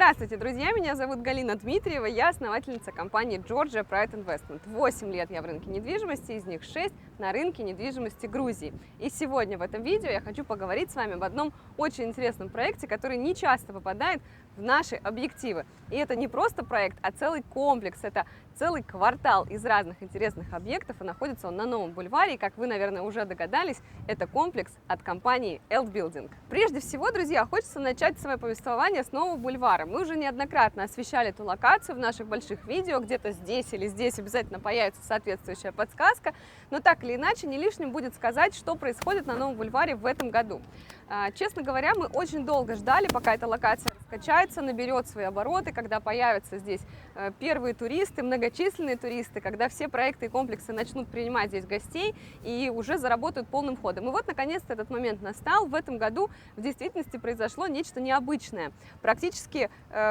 Здравствуйте, друзья! Меня зовут Галина Дмитриева, я основательница компании Georgia Pride Investment. 8 лет я в рынке недвижимости, из них 6 на рынке недвижимости Грузии. И сегодня в этом видео я хочу поговорить с вами об одном очень интересном проекте, который не часто попадает в наши объективы. И это не просто проект, а целый комплекс, это целый квартал из разных интересных объектов, и находится он на Новом бульваре. И, как вы, наверное, уже догадались, это комплекс от компании Elt Building. Прежде всего, друзья, хочется начать свое повествование с Нового бульвара. Мы уже неоднократно освещали эту локацию в наших больших видео, где-то здесь или здесь обязательно появится соответствующая подсказка, но так или иначе не лишним будет сказать, что происходит на Новом бульваре в этом году. Честно говоря, мы очень долго ждали, пока эта локация раскачается, наберет свои обороты, когда появятся здесь первые туристы, многочисленные туристы, когда все проекты и комплексы начнут принимать здесь гостей и уже заработают полным ходом. И вот, наконец-то, этот момент настал. В этом году в действительности произошло нечто необычное. Практически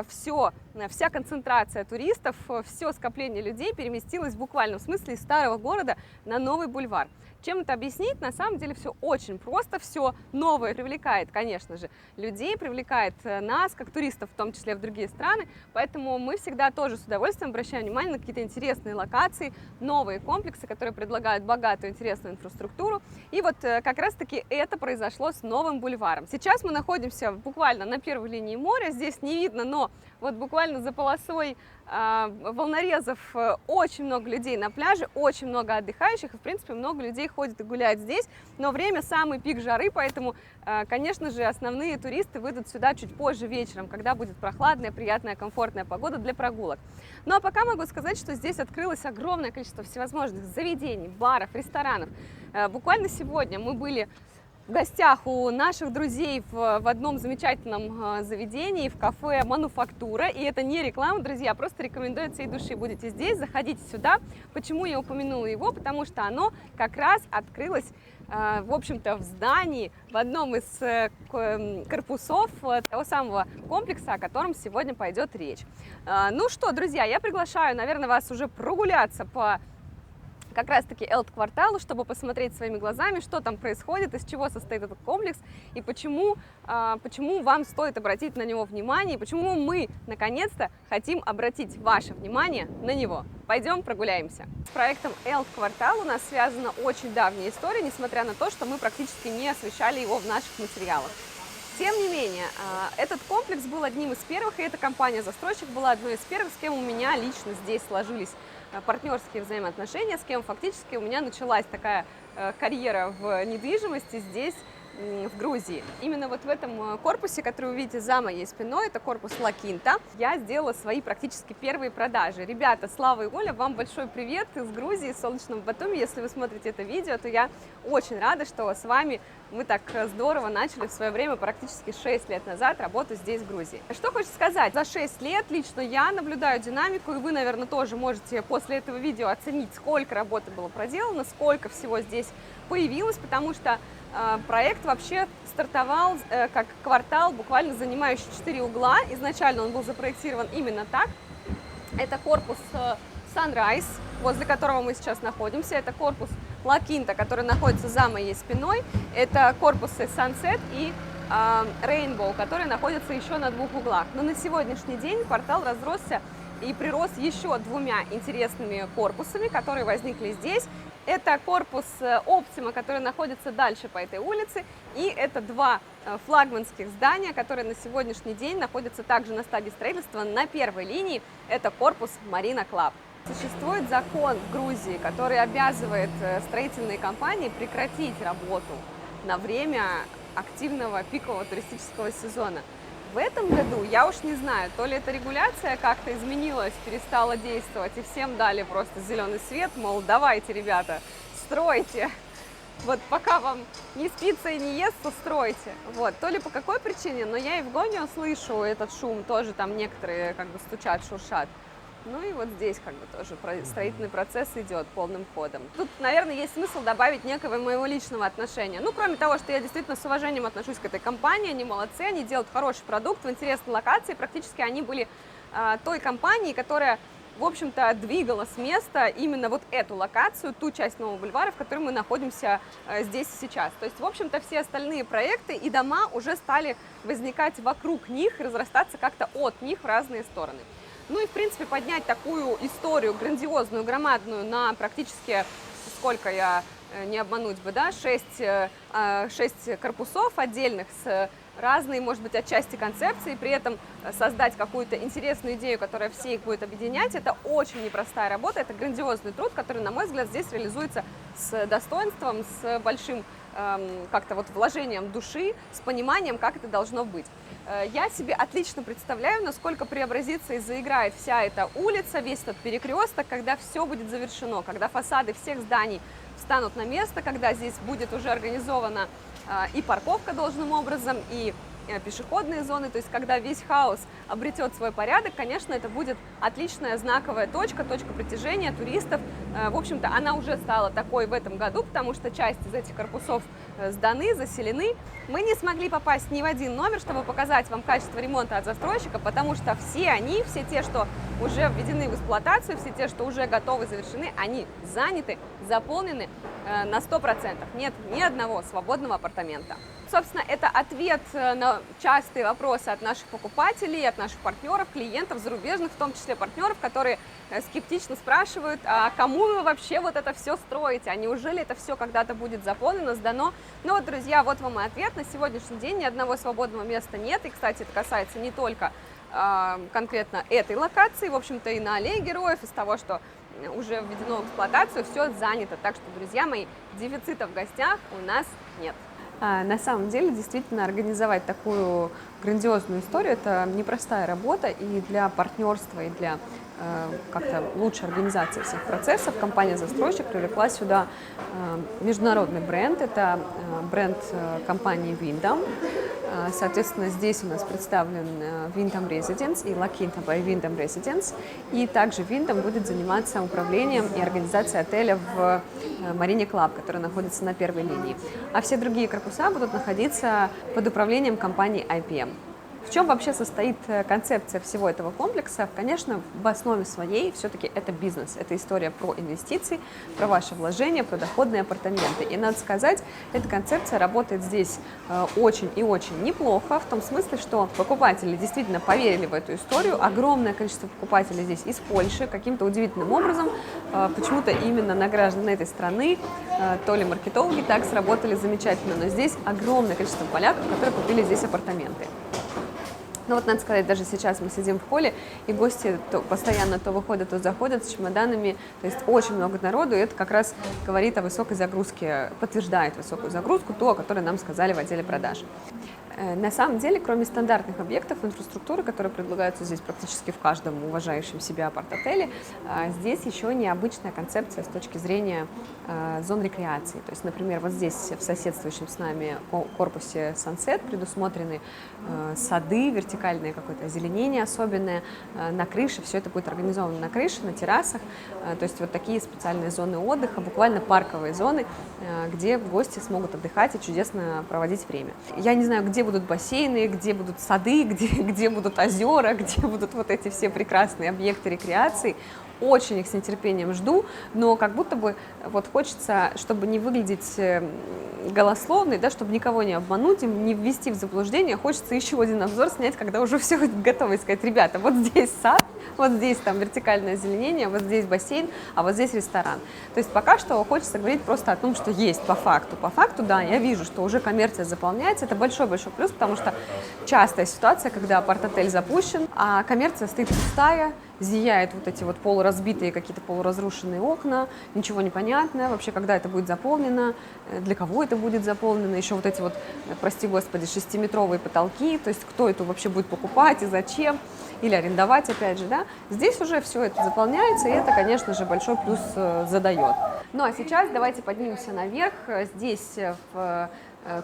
вся концентрация туристов, все скопление людей переместилось в буквальном смысле из старого города на Новый бульвар. Чем это объяснить? На самом деле все очень просто, все новое привлекает, конечно же, людей, привлекает нас, как туристов, в том числе в другие страны, поэтому мы всегда тоже с удовольствием обращаем внимание на какие-то интересные локации, новые комплексы, которые предлагают богатую, интересную инфраструктуру, и вот как раз-таки это произошло с Новым бульваром. Сейчас мы находимся буквально на первой линии моря, здесь не видно, но вот буквально за полосой волнорезов очень много людей на пляже, очень много отдыхающих, и, в принципе, много людей ходит и гуляет здесь, но время самый пик жары, поэтому, конечно же, основные туристы выйдут сюда чуть позже вечером, когда будет прохладная, приятная, комфортная погода для прогулок. Ну а пока могу сказать, что здесь открылось огромное количество всевозможных заведений, баров, ресторанов. Буквально сегодня мы были в гостях у наших друзей в одном замечательном заведении, в кафе «Мануфактура». И это не реклама, друзья, просто рекомендую от всей души. Будете здесь, заходите сюда. Почему я упомянула его? Потому что оно как раз открылось, в общем-то, в здании, в одном из корпусов того самого комплекса, о котором сегодня пойдет речь. Ну что, друзья, я приглашаю, наверное, вас уже прогуляться по как раз-таки Elt-кварталу, чтобы посмотреть своими глазами, что там происходит, из чего состоит этот комплекс, и почему вам стоит обратить на него внимание, и почему мы, наконец-то, хотим обратить ваше внимание на него. Пойдем прогуляемся. С проектом Elt-квартал у нас связана очень давняя история, несмотря на то, что мы практически не освещали его в наших материалах. Тем не менее, этот комплекс был одним из первых, и эта компания-застройщик была одной из первых, с кем у меня лично здесь сложились партнерские взаимоотношения, с кем фактически у меня началась такая карьера в недвижимости здесь, в Грузии. Именно вот в этом корпусе, который вы видите за моей спиной, это корпус Ла Кинта, я сделала свои практически первые продажи. Rебята, Слава и Оля, вам большой привет из Грузии, из солнечного Батуми. Если вы смотрите это видео, то я очень рада, что с вами мы так здорово начали в свое время, практически 6 лет назад, работу здесь, в Грузии. Что хочется сказать, за 6 лет лично я наблюдаю динамику, и вы, наверное, тоже можете после этого видео оценить, сколько работы было проделано, сколько всего здесь появилось, потому что проект вообще стартовал как квартал, буквально занимающий 4 угла. Изначально он был запроектирован именно так. Это корпус Sunrise, возле которого мы сейчас находимся. Это корпус Ла Кинта, который находится за моей спиной. Это корпусы Sunset и Rainbow, которые находятся еще на 2 углах. Но на сегодняшний день квартал разросся и прирос еще 2 интересными корпусами, которые возникли здесь. Это корпус Optima, который находится дальше по этой улице, и это 2 флагманских здания, которые на сегодняшний день находятся также на стадии строительства на первой линии. Это корпус Marina Club. Существует закон в Грузии, который обязывает строительные компании прекратить работу на время активного пикового туристического сезона. В этом году, я уж не знаю, то ли эта регуляция как-то изменилась, перестала действовать, и всем дали просто зеленый свет, мол, давайте, ребята, стройте. Вот пока вам не спится и не естся, стройте. Вот, то ли по какой причине, но я и в Гоне слышу этот шум, тоже там некоторые как бы стучат, шуршат. Ну и вот здесь как бы тоже строительный процесс идет полным ходом. Тут, наверное, есть смысл добавить некого моего личного отношения. Ну, кроме того, что я действительно с уважением отношусь к этой компании, они молодцы, они делают хороший продукт в интересной локации. Практически они были той компанией, которая в общем-то, двигала с места именно вот эту локацию, ту часть Нового бульвара, в которой мы находимся здесь и сейчас. То есть, в общем-то, все остальные проекты и дома уже стали возникать вокруг них и разрастаться как-то от них в разные стороны. Ну и, в принципе, поднять такую историю грандиозную, громадную на практически, сколько я не обмануть бы, да, 6 корпусов отдельных с разные, может быть, отчасти концепции, при этом создать какую-то интересную идею, которая все их будет объединять, это очень непростая работа, это грандиозный труд, который, на мой взгляд, здесь реализуется с достоинством, с большим как-то вот вложением души, с пониманием, как это должно быть. Я себе отлично представляю, насколько преобразится и заиграет вся эта улица, весь этот перекресток, когда все будет завершено, когда фасады всех зданий встанут на место, когда здесь будет уже организована и парковка должным образом, и пешеходные зоны, то есть когда весь хаос обретет свой порядок, конечно, это будет отличная знаковая точка притяжения туристов. В общем-то, она уже стала такой в этом году, потому что часть из этих корпусов сданы, заселены. Мы не смогли попасть ни в один номер, чтобы показать вам качество ремонта от застройщика, потому что все они, все те, что уже введены в эксплуатацию, все те, что уже готовы, завершены, они заняты, заполнены на 100%. Нет ни одного свободного апартамента. Собственно, это ответ на частые вопросы от наших покупателей, от наших партнеров, клиентов, зарубежных, в том числе партнеров, которые скептично спрашивают, а кому вы вообще вот это все строите, а неужели это все когда-то будет заполнено, сдано? Ну вот, друзья, вот вам и ответ. На сегодняшний день ни одного свободного места нет, и, кстати, это касается не только конкретно этой локации, в общем-то, и на Аллее Героев, из того, что уже введено в эксплуатацию, все занято. Так что, друзья мои, дефицита в гостях у нас нет. На самом деле, действительно, организовать такую грандиозную историю – это непростая работа, и для партнерства, и для как-то лучшей организации всех процессов компания-застройщик привлекла сюда международный бренд, это бренд компании Wyndham. Соответственно, здесь у нас представлен Wyndham Residence и La Quinta by Wyndham Residence, и также Wyndham будет заниматься управлением и организацией отеля в Marina Club, который находится на первой линии, а все другие корпуса будут находиться под управлением компании IPM. В чем вообще состоит концепция всего этого комплекса? Конечно, в основе своей все-таки это бизнес, это история про инвестиции, про ваши вложения, про доходные апартаменты. И надо сказать, эта концепция работает здесь очень и очень неплохо, в том смысле, что покупатели действительно поверили в эту историю. Огромное количество покупателей здесь из Польши, каким-то удивительным образом, почему-то именно на граждан этой страны, то ли маркетологи так сработали замечательно, но здесь огромное количество поляков, которые купили здесь апартаменты. Ну вот, надо сказать, даже сейчас мы сидим в холле, и гости постоянно то выходят, то заходят с чемоданами, то есть очень много народу, и это как раз говорит о высокой загрузке, подтверждает высокую загрузку, ту, о которой нам сказали в отделе продаж. На самом деле, кроме стандартных объектов инфраструктуры, которые предлагаются здесь практически в каждом уважающем себя апарт-отеле, здесь еще необычная концепция с точки зрения зон рекреации. То есть, например, вот здесь в соседствующем с нами корпусе Sunset предусмотрены сады, вертикальное какое-то озеленение особенное, на крыше, все это будет организовано на крыше, на террасах, то есть вот такие специальные зоны отдыха, буквально парковые зоны, где гости смогут отдыхать и чудесно проводить время. Я не знаю, где будут бассейны, где будут сады, где будут озера, где будут вот эти все прекрасные объекты рекреации. Очень их с нетерпением жду, но как будто бы вот хочется, чтобы не выглядеть голословной, да, чтобы никого не обмануть, не ввести в заблуждение, хочется еще один обзор снять, когда уже все готово, и сказать: ребята, вот здесь сад, вот здесь там вертикальное озеленение, вот здесь бассейн, а вот здесь ресторан. То есть пока что хочется говорить просто о том, что есть по факту. По факту, да, я вижу, что уже коммерция заполняется, это большой-большой плюс, потому что частая ситуация, когда апарт-отель запущен, а коммерция стоит пустая, зияют вот эти вот полуразбитые, какие-то полуразрушенные окна, ничего не понятно, вообще, когда это будет заполнено, для кого это будет заполнено, еще вот эти вот, прости господи, 6-метровые потолки, то есть кто это вообще будет покупать и зачем, или арендовать, опять же, да, здесь уже все это заполняется, и это, конечно же, большой плюс задает. Ну а сейчас давайте поднимемся наверх, здесь в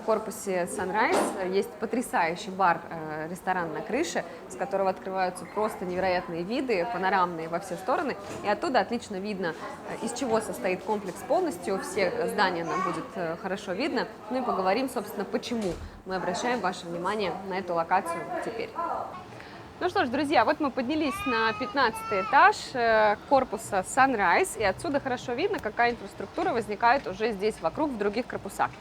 корпусе Sunrise есть потрясающий бар-ресторан на крыше, с которого открываются просто невероятные виды, панорамные во все стороны, и оттуда отлично видно, из чего состоит комплекс полностью, все здания нам будет хорошо видно, ну и поговорим, собственно, почему мы обращаем ваше внимание на эту локацию теперь. Ну что ж, друзья, вот мы поднялись на 15-й этаж корпуса Sunrise, и отсюда хорошо видно, какая инфраструктура возникает уже здесь вокруг, в других корпусах.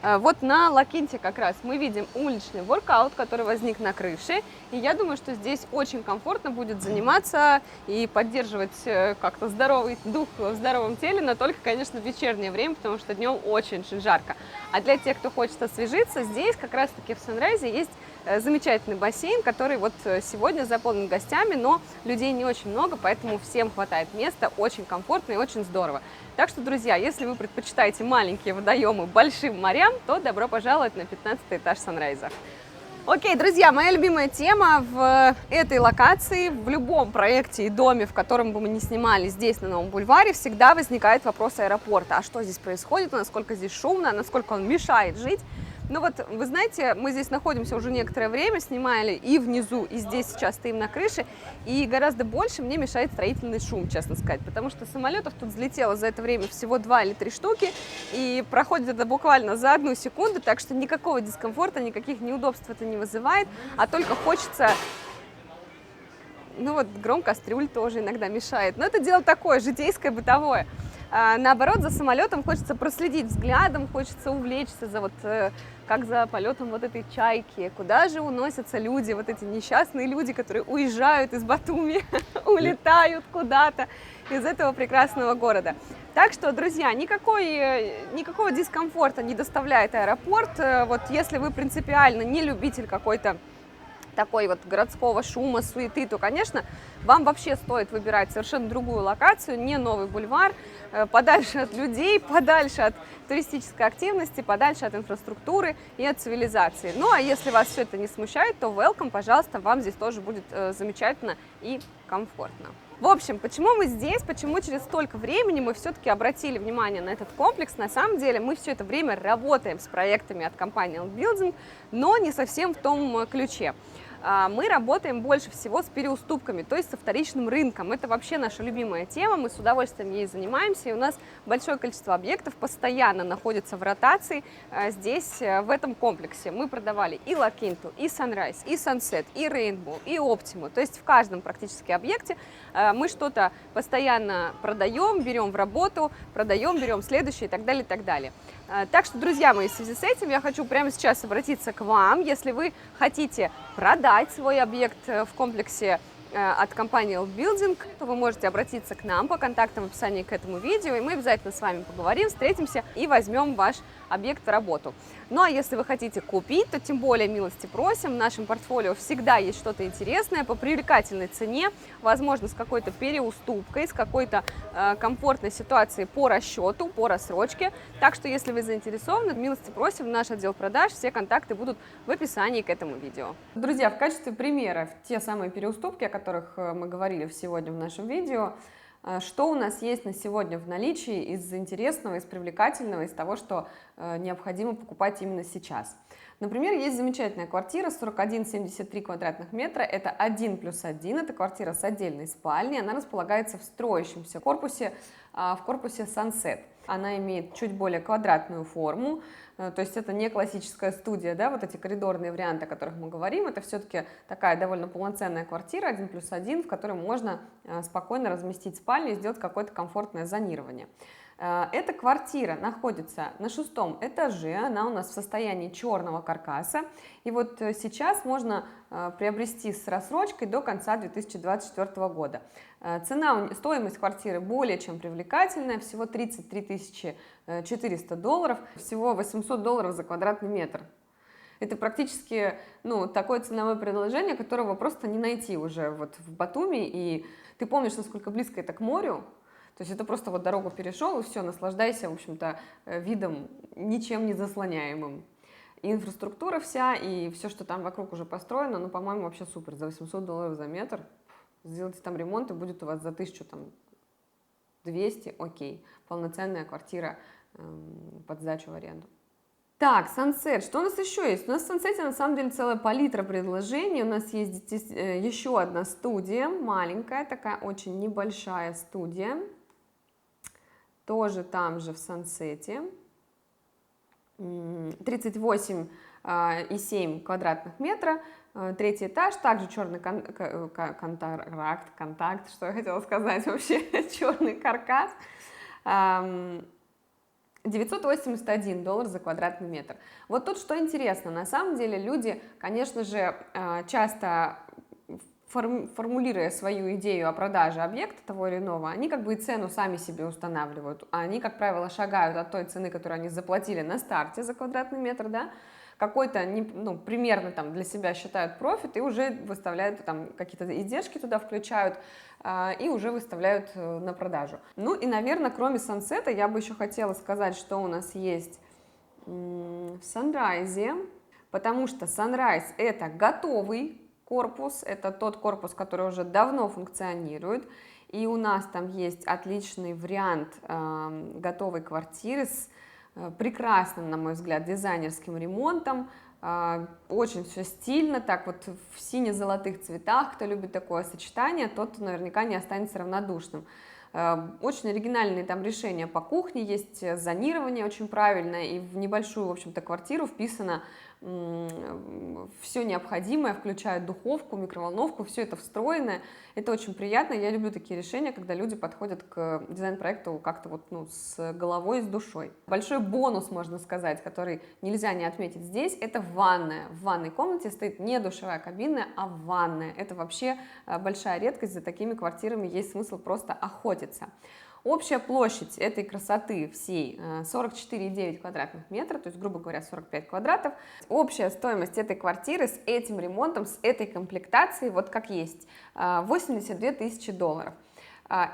Вот на Лакинте как раз мы видим уличный воркаут, который возник на крыше, и я думаю, что здесь очень комфортно будет заниматься и поддерживать как-то здоровый дух в здоровом теле, но только, конечно, в вечернее время, потому что днем очень-очень жарко. А для тех, кто хочет освежиться, здесь как раз-таки в Sunrise есть замечательный бассейн, который вот сегодня заполнен гостями, но людей не очень много, поэтому всем хватает места, очень комфортно и очень здорово. Так что, друзья, если вы предпочитаете маленькие водоемы большим морям, то добро пожаловать на 15-й этаж Санрайза. Окей, друзья, моя любимая тема в этой локации, в любом проекте и доме, в котором бы мы ни снимали здесь, на Новом бульваре, всегда возникает вопрос аэропорта. А что здесь происходит, насколько здесь шумно, насколько он мешает жить? Ну вот, вы знаете, мы здесь находимся уже некоторое время, снимали и внизу, и здесь сейчас стоим на крыше, и гораздо больше мне мешает строительный шум, честно сказать, потому что самолетов тут взлетело за это время всего 2 или 3 штуки, и проходит это буквально за 1 секунду, так что никакого дискомфорта, никаких неудобств это не вызывает, а только хочется... Ну вот гром кастрюль тоже иногда мешает, но это дело такое, житейское, бытовое. Наоборот, за самолетом хочется проследить взглядом, хочется увлечься за вот, как за полетом вот этой чайки. Куда же уносятся люди, вот эти несчастные люди, которые уезжают из Батуми, улетают куда-то из этого прекрасного города. Так что, друзья, никакого дискомфорта не доставляет аэропорт. Вот если вы принципиально не любитель какой-то такой вот городского шума, суеты, то, конечно, вам вообще стоит выбирать совершенно другую локацию, не Новый бульвар, подальше от людей, подальше от туристической активности, подальше от инфраструктуры и от цивилизации. Ну, а если вас все это не смущает, то welcome, пожалуйста, вам здесь тоже будет замечательно и комфортно. В общем, почему мы здесь, почему через столько времени мы все-таки обратили внимание на этот комплекс? На самом деле мы все это время работаем с проектами от компании L-Building, но не совсем в том ключе. Мы работаем больше всего с переуступками, то есть со вторичным рынком. Это вообще наша любимая тема, мы с удовольствием ей занимаемся, и у нас большое количество объектов постоянно находится в ротации здесь, в этом комплексе. Мы продавали и Лакинту, и Sunrise, и Sunset, и Rainbow, и Optimu, то есть в каждом практически объекте мы что-то постоянно продаем, берем в работу, продаем, берем следующее и так далее, и так далее. Так что, друзья мои, в связи с этим я хочу прямо сейчас обратиться к вам. Если вы хотите продать свой объект в комплексе от компании L-Building, то вы можете обратиться к нам по контактам в описании к этому видео, и мы обязательно с вами поговорим, встретимся и возьмем ваш объект в работу. Ну а если вы хотите купить, то тем более милости просим, в нашем портфолио всегда есть что-то интересное по привлекательной цене, возможно, с какой-то переуступкой, с какой-то комфортной ситуацией по расчету, по рассрочке. Так что, если вы заинтересованы, милости просим в наш отдел продаж, все контакты будут в описании к этому видео. Друзья, в качестве примера те самые переуступки, о которых мы говорили сегодня в нашем видео, что у нас есть на сегодня в наличии из интересного, из привлекательного, из того, что необходимо покупать именно сейчас. Например, есть замечательная квартира 41,73 квадратных метра, это 1+1, это квартира с отдельной спальней, она располагается в строящемся корпусе, в корпусе Sunset. Она имеет чуть более квадратную форму, то есть это не классическая студия, да, вот эти коридорные варианты, о которых мы говорим, это все-таки такая довольно полноценная квартира 1+1, в которой можно спокойно разместить спальню и сделать какое-то комфортное зонирование. Эта квартира находится на 6-м этаже, она у нас в состоянии черного каркаса, и вот сейчас можно приобрести с рассрочкой до конца 2024 года. Стоимость квартиры более чем привлекательная, всего 33 400 долларов, всего $800 за квадратный метр. Это практически, ну, такое ценовое предложение, которого просто не найти уже вот в Батуми, и ты помнишь, насколько близко это к морю. То есть это просто вот дорогу перешел, и все, наслаждайся, в общем-то, видом ничем не заслоняемым. И инфраструктура вся, и все, что там вокруг уже построено, ну, по-моему, вообще супер. За $800 за метр сделайте там ремонт, и будет у вас за 1200, окей, полноценная квартира под сдачу в аренду. Так, Sunset. Что у нас еще есть? У нас в Sunset на самом деле целая палитра предложений. У нас есть здесь еще одна студия, маленькая, такая очень небольшая студия. Тоже там же в Sunset. 38 2,7 квадратных метра, третий этаж, также черный контакт, что я хотела сказать вообще, черный каркас, $981 за квадратный метр. Вот тут что интересно, на самом деле люди, конечно же, часто формулируя свою идею о продаже объекта того или иного, они как бы и цену сами себе устанавливают. Они, как правило, шагают от той цены, которую они заплатили на старте за квадратный метр, да, какой-то, ну, примерно там для себя считают профит и уже выставляют там какие-то издержки туда включают и уже выставляют на продажу. Ну и, наверное, кроме Сансета, я бы еще хотела сказать, что у нас есть в Санрайзе, потому что Санрайз — это готовый корпус, это тот корпус, который уже давно функционирует, и у нас там есть отличный вариант готовой квартиры с прекрасным, на мой взгляд, дизайнерским ремонтом, очень все стильно, так вот в сине-золотых цветах. Кто любит такое сочетание, тот наверняка не останется равнодушным. Очень оригинальные там решения по кухне, есть зонирование очень правильное, и в небольшую, в общем-то, квартиру вписано все необходимое, включая духовку, микроволновку, все это встроенное. Это очень приятно, я люблю такие решения, когда люди подходят к дизайн-проекту как-то вот, ну, с головой и с душой. Большой бонус, можно сказать, который нельзя не отметить здесь, это ванная. В ванной комнате стоит не душевая кабина, а ванная. Это вообще большая редкость, за такими квартирами есть смысл просто охотиться. Общая площадь этой красоты всей 44,9 квадратных метра, то есть, грубо говоря, 45 квадратов. Общая стоимость этой квартиры с этим ремонтом, с этой комплектацией, вот как есть, $82 тысячи.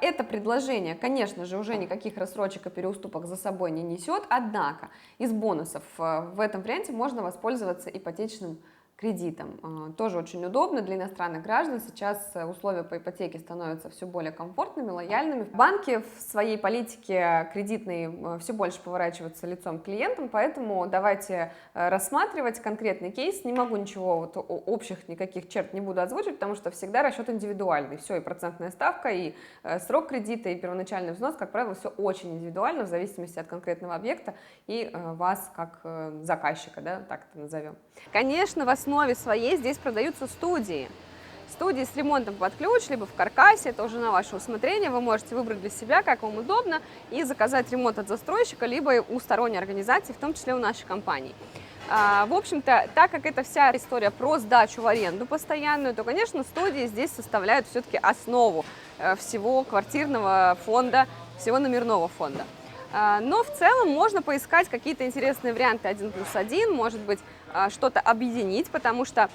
Это предложение, конечно же, уже никаких рассрочек и переуступок за собой не несет, однако из бонусов в этом варианте можно воспользоваться ипотечным кредитом. Тоже очень удобно для иностранных граждан. Сейчас условия по ипотеке становятся все более комфортными, лояльными. Банки в своей политике кредитной все больше поворачиваются лицом к клиентам, поэтому давайте рассматривать конкретный кейс. Не могу ничего вот общих никаких черт не буду озвучивать, потому что всегда расчет индивидуальный. Все, и процентная ставка, и срок кредита, и первоначальный взнос, как правило, все очень индивидуально в зависимости от конкретного объекта и вас как заказчика, да, так это назовем. Конечно, в основе своей здесь продаются студии. Студии с ремонтом под ключ, либо в каркасе, это уже на ваше усмотрение. Вы можете выбрать для себя, как вам удобно, и заказать ремонт от застройщика, либо у сторонней организации, в том числе у нашей компании. В общем-то, так как это вся история про сдачу в аренду постоянную, то, конечно, студии здесь составляют все-таки основу всего квартирного фонда, всего номерного фонда. Но в целом можно поискать какие-то интересные варианты 1+1, может быть, что-то объединить, потому что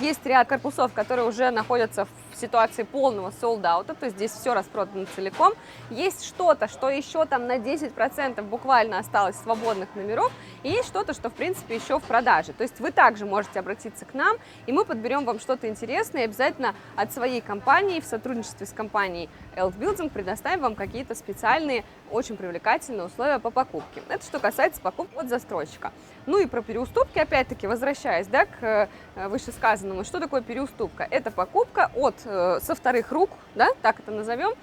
есть ряд корпусов, которые уже находятся в ситуации полного солд-аута, то есть здесь все распродано целиком. Есть что-то, что еще там на 10% буквально осталось свободных номеров, и есть что-то, что в принципе еще в продаже. То есть вы также можете обратиться к нам, и мы подберем вам что-то интересное, и обязательно от своей компании в сотрудничестве с компанией Elf Building предоставим вам какие-то специальные, очень привлекательные условия по покупке. Это что касается покупки от застройщика. Ну и про переуступки, опять-таки, возвращаясь, да, к вышесказанному, что такое переуступка? Это покупка со вторых рук, да, так это назовем,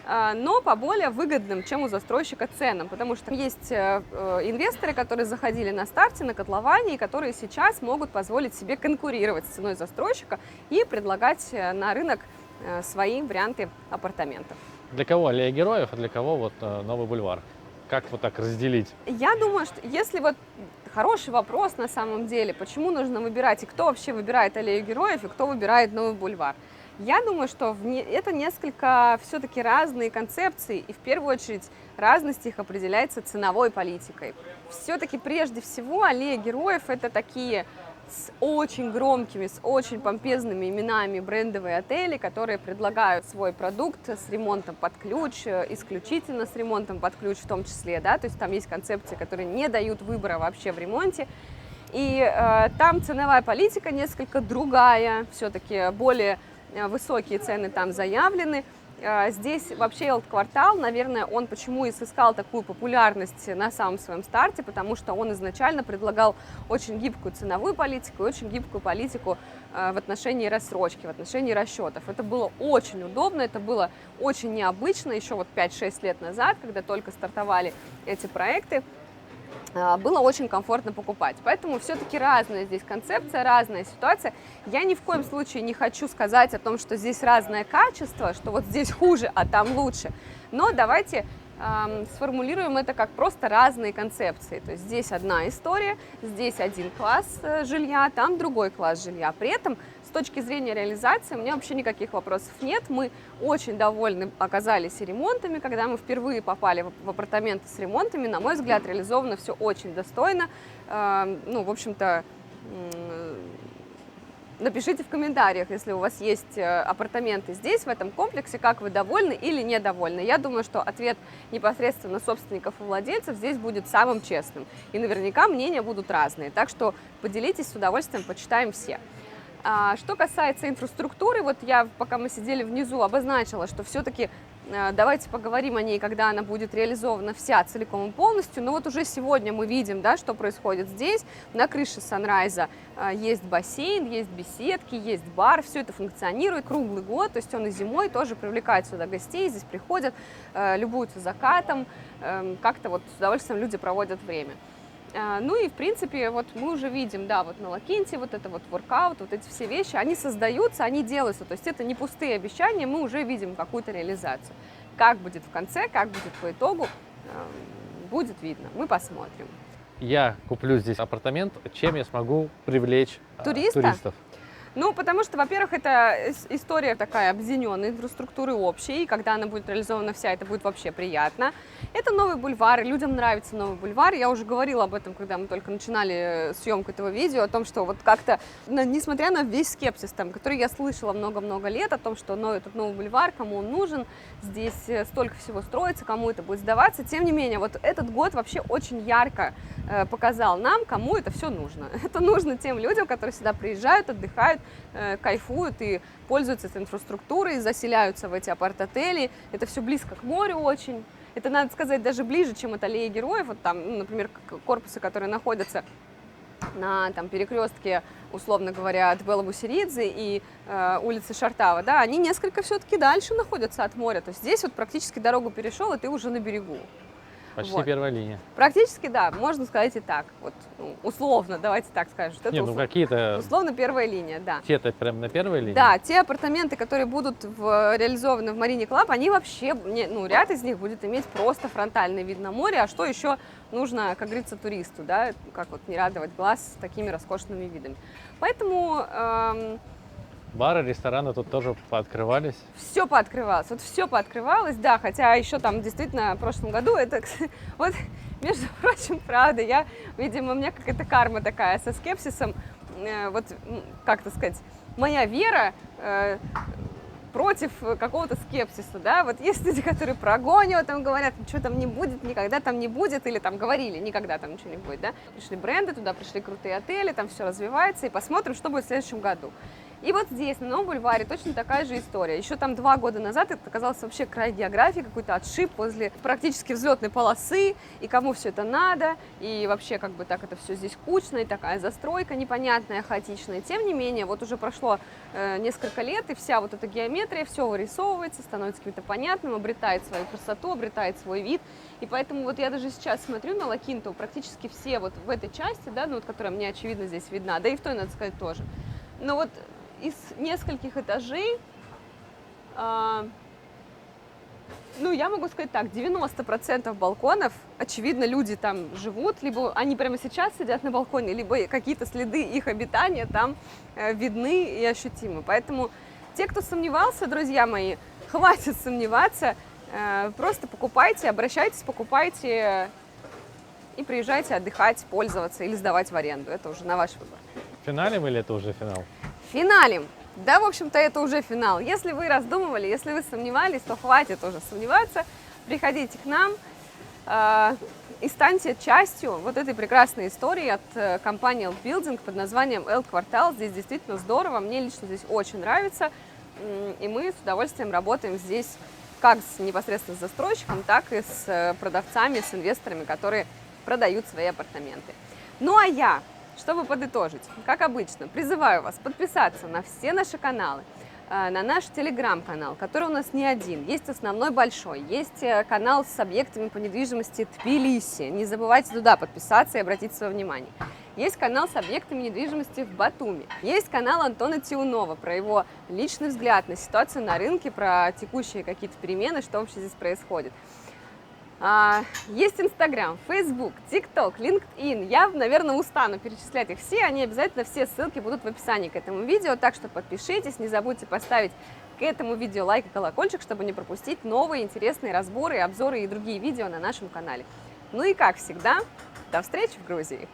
но по более выгодным, чем у застройщика, ценам, потому что есть инвесторы, которые заходили на старте, на котловане, и которые сейчас могут позволить себе конкурировать с ценой застройщика и предлагать на рынок свои варианты апартаментов. Для кого аллея героев, а для кого вот Новый бульвар? Как вот так разделить? Я думаю, что если вот хороший вопрос на самом деле, почему нужно выбирать, и кто вообще выбирает аллею героев, и кто выбирает Новый бульвар. Я думаю, что это несколько все-таки разные концепции, и в первую очередь разность их определяется ценовой политикой. Все-таки прежде всего аллея героев — это такие с очень громкими, с очень помпезными именами брендовые отели, которые предлагают свой продукт с ремонтом под ключ, исключительно с ремонтом под ключ в том числе, да, то есть там есть концепции, которые не дают выбора вообще в ремонте, и там ценовая политика несколько другая, все-таки более высокие цены там заявлены. Здесь вообще Элт-квартал, наверное, он почему и сыскал такую популярность на самом своем старте, потому что он изначально предлагал очень гибкую ценовую политику и очень гибкую политику в отношении рассрочки, в отношении расчетов. Это было очень удобно, это было очень необычно еще вот 5-6 лет назад, когда только стартовали эти проекты. было очень комфортно покупать. Поэтому все-таки разная здесь концепция, разная ситуация. Я ни в коем случае не хочу сказать о том, что здесь разное качество, что вот здесь хуже, а там лучше. Но давайте сформулируем это как просто разные концепции. То есть здесь одна история, здесь один класс жилья, там другой класс жилья. При этом с точки зрения реализации у меня вообще никаких вопросов нет. Мы очень довольны оказались и ремонтами. Когда мы впервые попали в апартаменты с ремонтами, на мой взгляд, реализовано все очень достойно. Ну, в общем-то, напишите в комментариях, если у вас есть апартаменты здесь, в этом комплексе, как вы довольны или недовольны. Я думаю, что ответ непосредственно собственников и владельцев здесь будет самым честным. И наверняка мнения будут разные. Так что поделитесь, с удовольствием почитаем все. Что касается инфраструктуры, вот я, пока мы сидели внизу, обозначила, что все-таки давайте поговорим о ней, когда она будет реализована вся целиком и полностью. Но вот уже сегодня мы видим, да, что происходит здесь. На крыше Санрайза есть бассейн, есть беседки, есть бар. Все это функционирует круглый год. То есть он и зимой тоже привлекает сюда гостей. Здесь приходят, любуются закатом. Как-то вот с удовольствием люди проводят время. Ну и, в принципе, вот мы уже видим, да, вот на Ла-Кинте вот это вот воркаут, вот эти все вещи, они создаются, они делаются, то есть это не пустые обещания, мы уже видим какую-то реализацию. Как будет в конце, как будет по итогу, будет видно, мы посмотрим. Я куплю здесь апартамент, чем я смогу привлечь туристов? Ну, потому что, во-первых, это история такая объединенной инфраструктуры общей, и когда она будет реализована вся, это будет вообще приятно. Это новый бульвар, и людям нравится новый бульвар. Я уже говорила об этом, когда мы только начинали съемку этого видео, о том, что вот как-то, несмотря на весь скепсис, там, который я слышала много-много лет, о том, что этот новый бульвар, кому он нужен, здесь столько всего строится, кому это будет сдаваться, тем не менее, вот этот год вообще очень ярко показал нам, кому это все нужно. Это нужно тем людям, которые сюда приезжают, отдыхают, кайфуют и пользуются этой инфраструктурой, заселяются в эти апарт-отели. Это все близко к морю очень. Это, надо сказать, даже ближе, чем от аллеи героев. Вот там, ну, например, корпусы, которые находятся на там, перекрестке, условно говоря, от Белла Бусеридзе и улицы Шартава, да, они несколько все-таки дальше находятся от моря. То есть здесь вот практически дорогу перешел, и ты уже на берегу. Почти вот. Первая линия. Практически, да, можно сказать и так. Вот, ну, условно, давайте так скажем. Что это какие-то... Условно первая линия, да. Те-то прям на первой линии? Да, те апартаменты, которые будут реализованы в Марине Клаб, они вообще, ну, ряд из них будет иметь просто фронтальный вид на море. А что еще нужно, как говорится, туристу, да, как вот не радовать глаз такими роскошными видами. Поэтому... Бары, рестораны тут тоже пооткрывались? Все пооткрывалось, вот все пооткрывалось, да, хотя еще там действительно в прошлом году это, вот, между прочим, правда, видимо, у меня какая-то карма такая со скепсисом, вот, как-то сказать, моя вера против какого-то скепсиса, да, вот есть люди, которые прогонят, там говорят, ничего там не будет, никогда там не будет, или там говорили, никогда там ничего не будет, да, пришли бренды, туда пришли крутые отели, там все развивается, и посмотрим, что будет в следующем году. И вот здесь, на Новом бульваре, точно такая же история. Еще там 2 года назад это оказался вообще край географии, какой-то отшиб возле практически взлетной полосы, и кому все это надо, и вообще как бы так это все здесь кучно, и такая застройка непонятная, хаотичная. Тем не менее, вот уже прошло несколько лет, и вся вот эта геометрия, все вырисовывается, становится каким-то понятным, обретает свою красоту, обретает свой вид. И поэтому вот я даже сейчас смотрю на Ла-Кинту, практически все вот в этой части, да, ну вот, которая мне очевидно здесь видна, да и в той, надо сказать, тоже. Но вот из нескольких этажей, ну, я могу сказать так, 90% балконов, очевидно, люди там живут, либо они прямо сейчас сидят на балконе, либо какие-то следы их обитания там видны и ощутимы. Поэтому те, кто сомневался, друзья мои, хватит сомневаться, просто покупайте, обращайтесь, покупайте и приезжайте отдыхать, пользоваться или сдавать в аренду. Это уже на ваш выбор. Финалем или это уже финал? Финалем. Да, в общем-то, это уже финал. Если вы раздумывали, если вы сомневались, то хватит уже сомневаться. Приходите к нам и станьте частью вот этой прекрасной истории от компании Elk Building под названием Elk Quartal. Здесь действительно здорово, мне лично здесь очень нравится. И мы с удовольствием работаем здесь как непосредственно с застройщиком, так и с продавцами, с инвесторами, которые продают свои апартаменты. Ну а я, чтобы подытожить, как обычно, призываю вас подписаться на все наши каналы, на наш телеграм-канал, который у нас не один. Есть основной большой, есть канал с объектами по недвижимости Тбилиси. Не забывайте туда подписаться и обратить свое внимание. Есть канал с объектами недвижимости в Батуми. Есть канал Антона Тиунова про его личный взгляд на ситуацию на рынке, про текущие какие-то перемены, что вообще здесь происходит. Есть Инстаграм, Фейсбук, ТикТок, LinkedIn. Я, наверное, устану перечислять их все. Они обязательно, все ссылки будут в описании к этому видео. Так что подпишитесь, не забудьте поставить к этому видео лайк и колокольчик, чтобы не пропустить новые интересные разборы, обзоры и другие видео на нашем канале. Ну и как всегда, до встречи в Грузии!